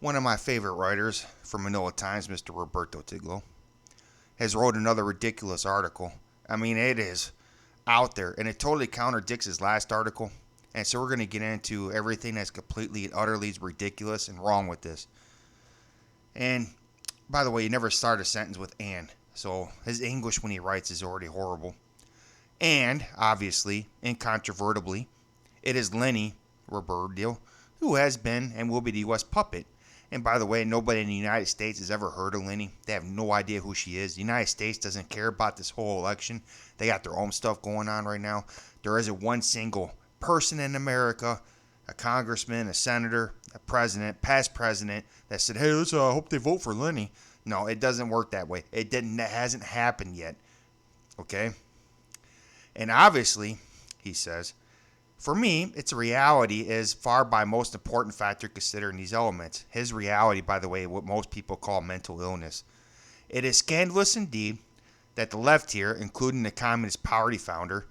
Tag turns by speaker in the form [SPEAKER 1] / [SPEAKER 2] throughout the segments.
[SPEAKER 1] One of my favorite writers from Manila Times, Mr. Roberto Tiglao, has wrote another ridiculous article. I mean, it is out there, and it totally contradicts his last article. And so we're going to get into everything that's completely and utterly ridiculous and wrong with this. And by the way, you never start a sentence with "and." So his English when he writes is already horrible. And, obviously, incontrovertibly, it is Lenny Roberto who has been and will be the U.S. puppet. And by the way, nobody in the United States has ever heard of Lenny. They have no idea who she is. The United States doesn't care about this whole election. They got their own stuff going on right now. There isn't one single person in America, a congressman, a senator, a president, past president, that said, hey, let's hope they vote for Lenny. No, it doesn't work that way. It hasn't happened yet. Okay? And obviously, he says, for me, its reality is far by most important factor considering these elements. His reality, by the way, what most people call mental illness. It is scandalous indeed that the left here, including the Communist Party founder,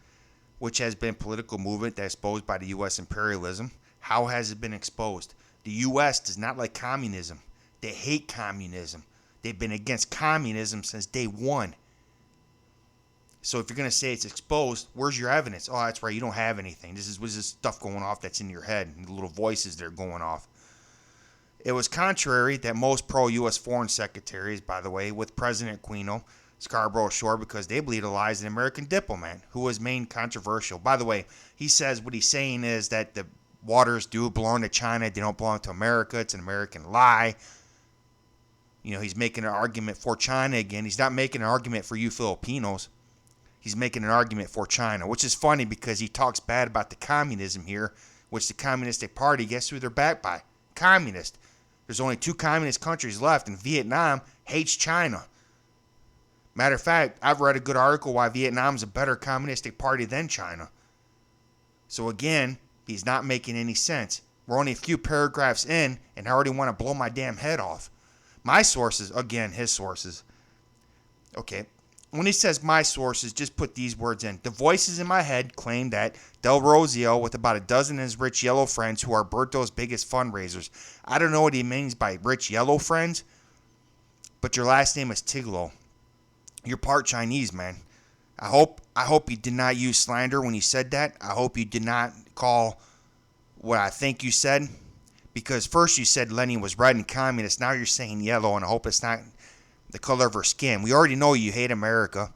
[SPEAKER 1] which has been a political movement that's exposed by the U.S. imperialism, how has it been exposed? The U.S. does not like communism. They hate communism. They've been against communism since day one. So if you're going to say it's exposed, where's your evidence? Oh, that's right, you don't have anything. This is stuff going off that's in your head, and the little voices that are going off. It was contrary that most pro-U.S. foreign secretaries, by the way, with President Aquino, Scarborough Shore, because they believe the lies of an American diplomat who was main controversial. By the way, he says what he's saying is that the waters do belong to China. They don't belong to America. It's an American lie. You know, he's making an argument for China again. He's not making an argument for you Filipinos. He's making an argument for China, which is funny because he talks bad about the communism here, which the Communistic Party, guess who they're backed by? Communist. There's only two communist countries left, and Vietnam hates China. Matter of fact, I've read a good article why Vietnam's a better communistic party than China. So again, he's not making any sense. We're only a few paragraphs in, and I already want to blow my damn head off. My sources, again, his sources. Okay. When he says my sources, just put these words in. The voices in my head claim that Del Rosio, with about a dozen of his rich yellow friends who are Berto's biggest fundraisers. I don't know what he means by rich yellow friends, but your last name is Tiglao. You're part Chinese, man. I hope you did not use slander when you said that. I hope you did not call what I think you said. Because first you said Lenny was red and communist. Now you're saying yellow, and I hope it's not the color of her skin. We already know you hate America.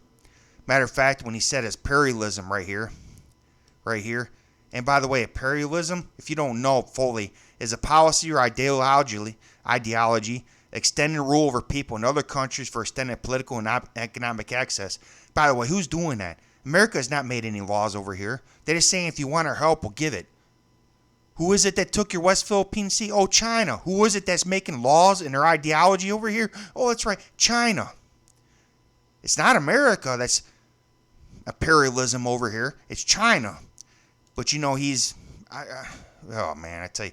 [SPEAKER 1] Matter of fact, when he said imperialism right here. And by the way, imperialism, if you don't know fully, is a policy or ideology extending rule over people in other countries for extended political and economic access. By the way, who's doing that? America has not made any laws over here. They're just saying if you want our help, we'll give it. Who is it that took your West Philippine Sea? Oh, China. Who is it that's making laws and their ideology over here? Oh, that's right, China. It's not America that's imperialism over here. It's China. But you know, oh man, I tell you.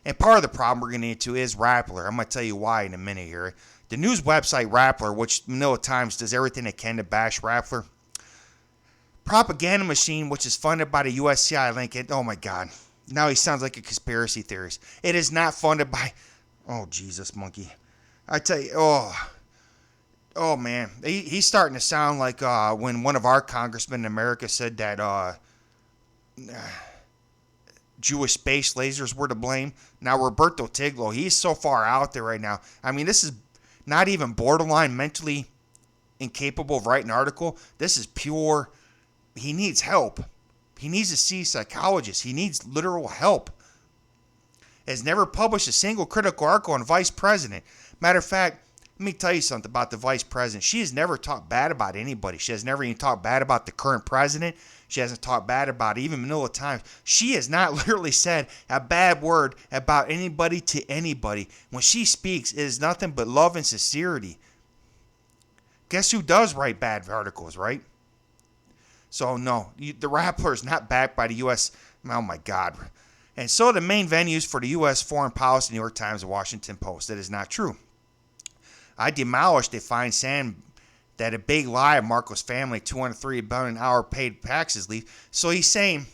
[SPEAKER 1] And part of the problem we're going to get to is Rappler. I'm going to tell you why in a minute here. The news website Rappler, which Manila Times does everything it can to bash Rappler. Propaganda machine, which is funded by the USCI Lincoln. Oh my God. Now he sounds like a conspiracy theorist. It is not funded by... Oh, Jesus, monkey. I tell you, oh man. He's starting to sound like when one of our congressmen in America said that Jewish space lasers were to blame. Now, Roberto Tiglao, he's so far out there right now. I mean, this is not even borderline mentally incapable of writing an article. This is pure... He needs help. He needs to see a psychologist. He needs literal help. Has never published a single critical article on vice president. Matter of fact, let me tell you something about the vice president. She has never talked bad about anybody. She has never even talked bad about the current president. She hasn't talked bad about even Manila Times. She has not literally said a bad word about anybody to anybody. When she speaks, it is nothing but love and sincerity. Guess who does write bad articles, right? So, no, the Rappler is not backed by the U.S. Oh, my God. And so the main venues for the U.S. foreign policy, New York Times and Washington Post. That is not true. I demolished a fine saying that a big lie of Marcos family, $203 billion paid taxes leave. So he's saying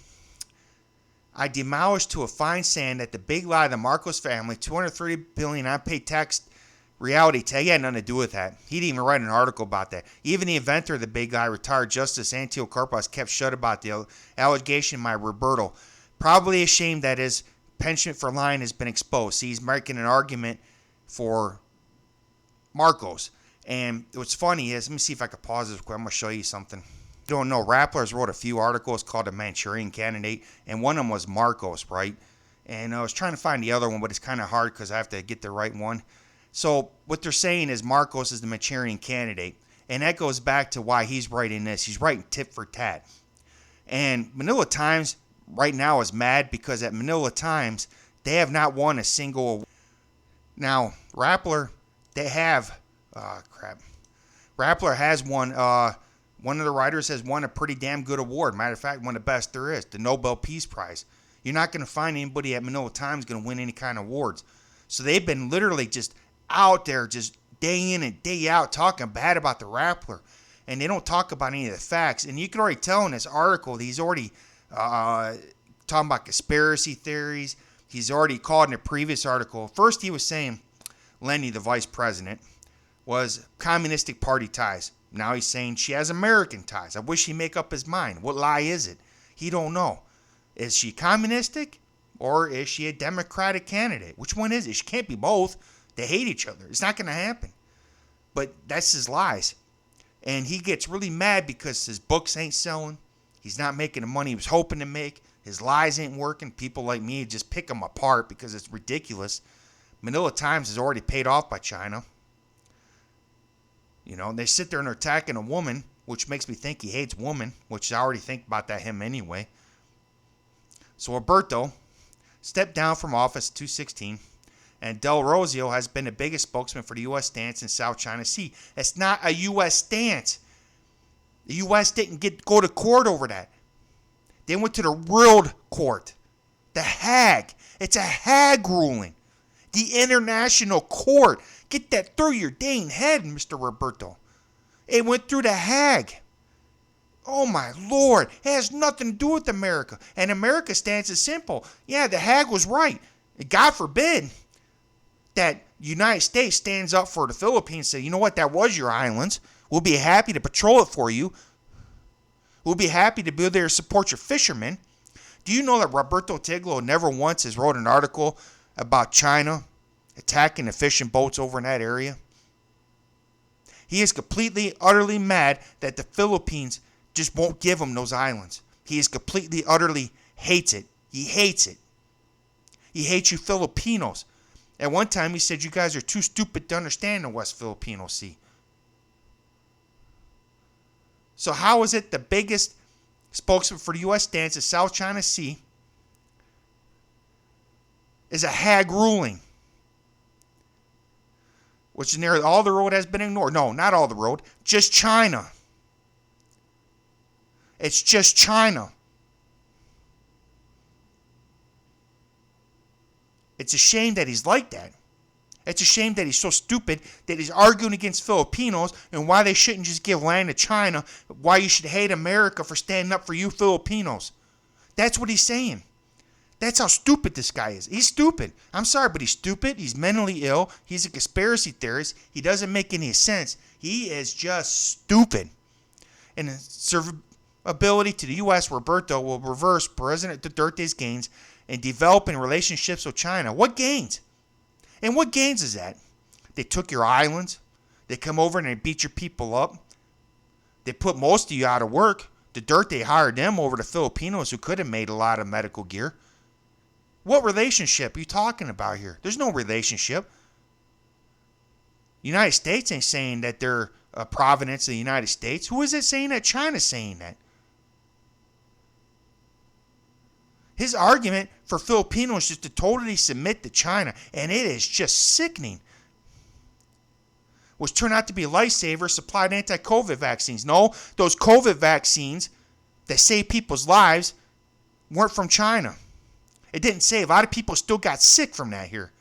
[SPEAKER 1] I demolished to a fine sand that the big lie of the Marcos family, $230 billion unpaid tax reality tag, he had nothing to do with that. He didn't even write an article about that. Even the inventor of the big lie, retired Justice Antio Corpus, kept shut about the allegation by Roberto. Probably ashamed that his penchant for lying has been exposed. See, he's making an argument for Marcos. And what's funny is, let me see if I can pause this quick. I'm going to show you something. You don't know, Rappler's wrote a few articles called The Manchurian Candidate, and one of them was Marcos, right? And I was trying to find the other one, but it's kind of hard because I have to get the right one. So what they're saying is Marcos is the Manchurian Candidate, and that goes back to why he's writing this. He's writing tit for tat. And Manila Times right now is mad because at Manila Times, they have not won a single award. Now, Rappler, they have, Rappler has won, one of the writers has won a pretty damn good award. Matter of fact, one of the best there is, the Nobel Peace Prize. You're not going to find anybody at Manila Times going to win any kind of awards. So they've been literally just out there, just day in and day out, talking bad about the Rappler. And they don't talk about any of the facts. And you can already tell in this article that he's already talking about conspiracy theories. He's already called in a previous article. First, he was saying Lenny, the vice president, was communistic party ties. Now he's saying she has American ties. I wish he'd make up his mind. What lie is it? He don't know. Is she communistic or is she a Democratic candidate? Which one is it? She can't be both. They hate each other. It's not going to happen. But that's his lies. And he gets really mad because his books ain't selling. He's not making the money he was hoping to make. His lies ain't working. People like me just pick him apart because it's ridiculous. Manila Times is already paid off by China. You know, they sit there and they're attacking a woman, which makes me think he hates women, which I already think about that him anyway. So Roberto stepped down from office in 2016, and Del Rosio has been the biggest spokesman for the U.S. stance in South China Sea. It's not a U.S. stance. The U.S. didn't go to court over that. They went to the World Court, the Hague. It's a Hague ruling. The International Court. Get that through your dang head, Mr. Roberto. It went through the Hague. Oh my Lord. It has nothing to do with America. And America's stance is simple. Yeah, the Hague was right. God forbid that United States stands up for the Philippines and say, you know what, that was your islands. We'll be happy to patrol it for you. We'll be happy to be there to support your fishermen. Do you know that Roberto Tiglao never once has wrote an article about China attacking the fishing boats over in that area? He is completely, utterly mad that the Philippines just won't give him those islands. He is completely, utterly hates it. He hates it. He hates you Filipinos. At one time, he said you guys are too stupid to understand the West Filipino Sea. So how is it the biggest spokesman for the U.S. stance in South China Sea is a Hague ruling? Which is nearly all the road has been ignored. No, not all the road. Just China. It's just China. It's a shame that he's like that. It's a shame that he's so stupid that he's arguing against Filipinos and why they shouldn't just give land to China, why you should hate America for standing up for you Filipinos. That's what he's saying. That's how stupid this guy is. He's stupid. I'm sorry, but he's stupid. He's mentally ill. He's a conspiracy theorist. He doesn't make any sense. He is just stupid. And the servability to the U.S., Roberto will reverse President Duterte's gains in developing relationships with China. What gains? And what gains is that? They took your islands. They come over and they beat your people up. They put most of you out of work. Duterte hired them over the Filipinos who could have made a lot of medical gear. What relationship are you talking about here? There's no relationship. The United States ain't saying that they're a provenance of the United States. Who is it saying that? China's saying that. His argument for Filipinos is to totally submit to China, and it is just sickening. Which turned out to be lifesavers supplied anti-COVID vaccines. No, those COVID vaccines that save people's lives weren't from China. It didn't save. A lot of people still got sick from that here.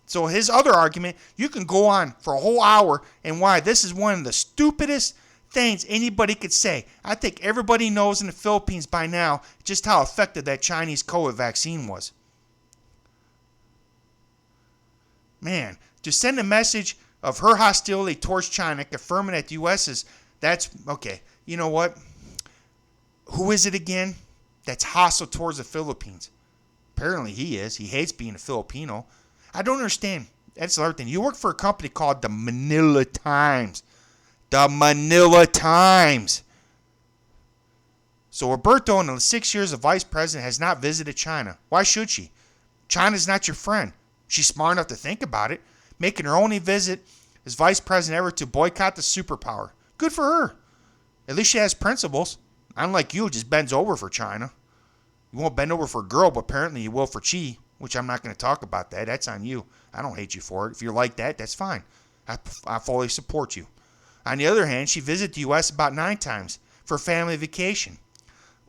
[SPEAKER 1] So his other argument, you can go on for a whole hour and why this is one of the stupidest things anybody could say. I think everybody knows in the Philippines by now just how effective that Chinese COVID vaccine was. Man, to send a message of her hostility towards China, confirming that the U.S. is, that's, okay, you know what? Who is it again that's hostile towards the Philippines? Apparently he is. He hates being a Filipino. I don't understand. That's the other thing. You work for a company called the Manila Times. The Manila Times. So Roberto, in the 6 years of vice president, has not visited China. Why should she? China's not your friend. She's smart enough to think about it, making her only visit as vice president ever to boycott the superpower. Good for her. At least she has principles. Unlike you, just bends over for China. You won't bend over for a girl, but apparently you will for Chi, which I'm not going to talk about that. That's on you. I don't hate you for it. If you're like that, that's fine. I fully support you. On the other hand, she visited the U.S. about 9 times for family vacation.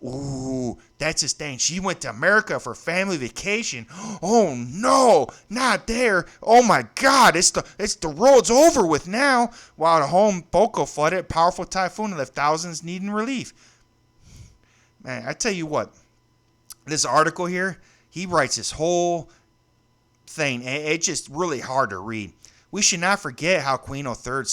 [SPEAKER 1] Ooh, that's his thing. She went to America for family vacation. Oh no, not there. Oh my God, it's the road's over with now. While the home Boko flooded, powerful typhoon left thousands needing relief. Man, I tell you what, this article here, he writes this whole thing. It's just really hard to read. We should not forget how Queen III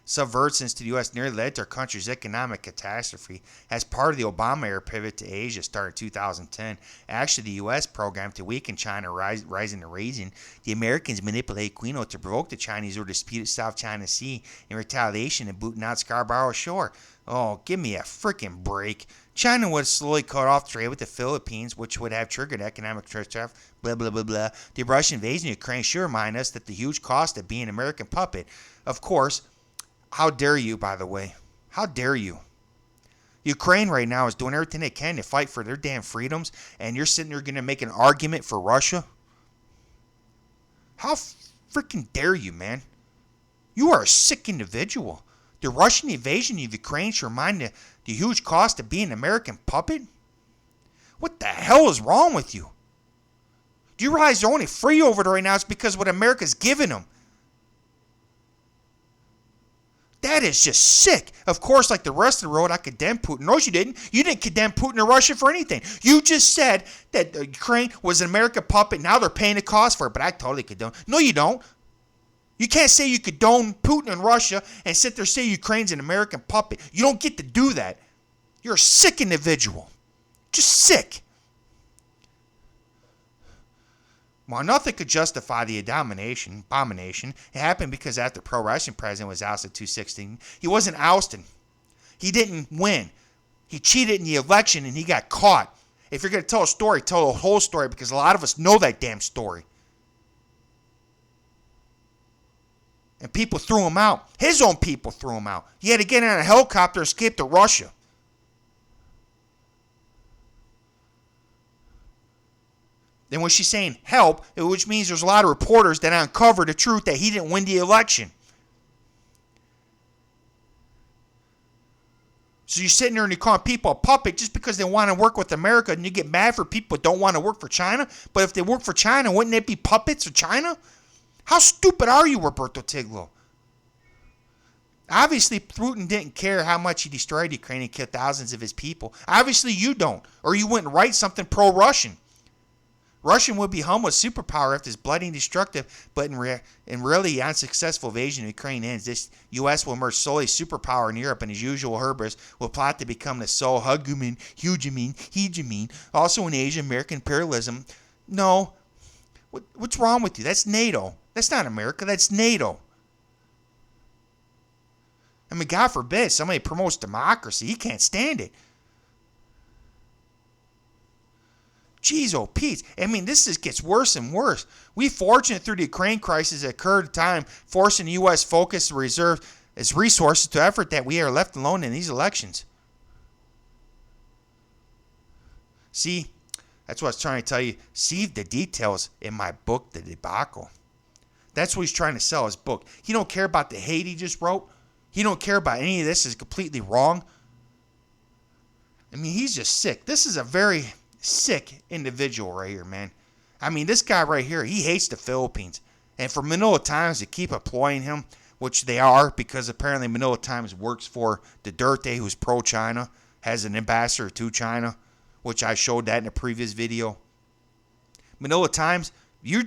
[SPEAKER 1] subversions to the U.S. nearly led to our country's economic catastrophe. As part of the Obama era pivot to Asia started in 2010, actually the U.S. program to weaken China rising the region, the Americans manipulated Queen to provoke the Chinese over disputed South China Sea in retaliation and booting out Scarborough Shoal. Oh, give me a freaking break. China would slowly cut off trade with the Philippines, which would have triggered economic traffic, blah, blah, blah, blah. The Russian invasion of Ukraine should remind us that the huge cost of being an American puppet. Of course, how dare you, by the way? How dare you? Ukraine right now is doing everything they can to fight for their damn freedoms, and you're sitting there going to make an argument for Russia? How freaking dare you, man? You are a sick individual. The Russian invasion of Ukraine should remind the huge cost of being an American puppet? What the hell is wrong with you? Do you realize they're only free over there right now? It's because what America's giving them. That is just sick. Of course, like the rest of the world, I condemn Putin. No, you didn't. You didn't condemn Putin or Russia for anything. You just said that Ukraine was an American puppet. Now they're paying the cost for it, but I totally condone. No, you don't. You can't say you condone Putin and Russia and sit there and say Ukraine's an American puppet. You don't get to do that. You're a sick individual. Just sick. While nothing could justify the abomination, it happened because after the pro-Russian president was ousted in 2016, he wasn't ousted. He didn't win. He cheated in the election and he got caught. If you're going to tell a story, tell the whole story, because a lot of us know that damn story. And people threw him out. His own people threw him out. He had to get in a helicopter and escape to Russia. Then when she's saying help, which means there's a lot of reporters that uncovered the truth that he didn't win the election. So you're sitting there and you're calling people a puppet just because they want to work with America, and you get mad for people that don't want to work for China? But if they work for China, wouldn't they be puppets for China? How stupid are you, Roberto Tiglao? Obviously, Putin didn't care how much he destroyed Ukraine and killed thousands of his people. Obviously, you don't. Or you wouldn't write something pro-Russian. Russia would be home with superpower after this bloody and destructive, but in really unsuccessful invasion of Ukraine ends. This U.S. will emerge solely superpower in Europe, and as usual, hubris will plot to become the sole hegemon. Also in Asia, American imperialism. No. What's wrong with you? That's NATO. That's not America. That's NATO. I mean, God forbid somebody promotes democracy. He can't stand it. Jeez, oh, Pete. I mean, this just gets worse and worse. We fortunate through the Ukraine crisis that occurred at the time, forcing the U.S. focus to reserve its resources to effort that we are left alone in these elections. See, that's what I was trying to tell you. See the details in my book, The Debacle. That's what he's trying to sell, his book. He don't care about the hate he just wrote. He don't care about any of this is completely wrong. I mean, he's just sick. This is a very sick individual right here, man. I mean, this guy right here, he hates the Philippines. And for Manila Times to keep employing him, which they are because apparently Manila Times works for Duterte, who's pro-China, has an ambassador to China, which I showed that in a previous video. Manila Times, you're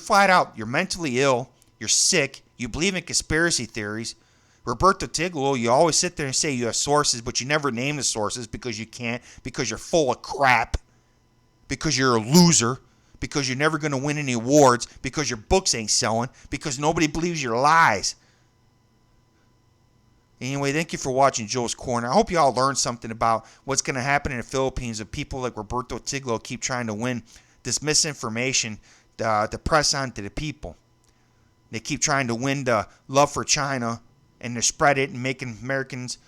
[SPEAKER 1] flat out, you're mentally ill, you're sick, you believe in conspiracy theories. Roberto Tiglao, you always sit there and say you have sources, but you never name the sources because you can't, because you're full of crap, because you're a loser, because you're never going to win any awards, because your books ain't selling, because nobody believes your lies. Anyway, thank you for watching Joe's Corner. I hope you all learned something about what's going to happen in the Philippines if people like Roberto Tiglao keep trying to win this misinformation to press on to the people. They keep trying to win the love for China and to spread it and making Americans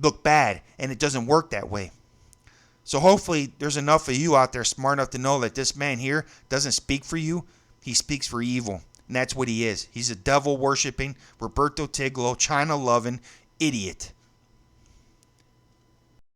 [SPEAKER 1] look bad, and it doesn't work that way. So hopefully there's enough of you out there smart enough to know that this man here doesn't speak for you. He speaks for evil, and that's what he is. He's a devil-worshipping, Roberto Tiglao, China-loving idiot.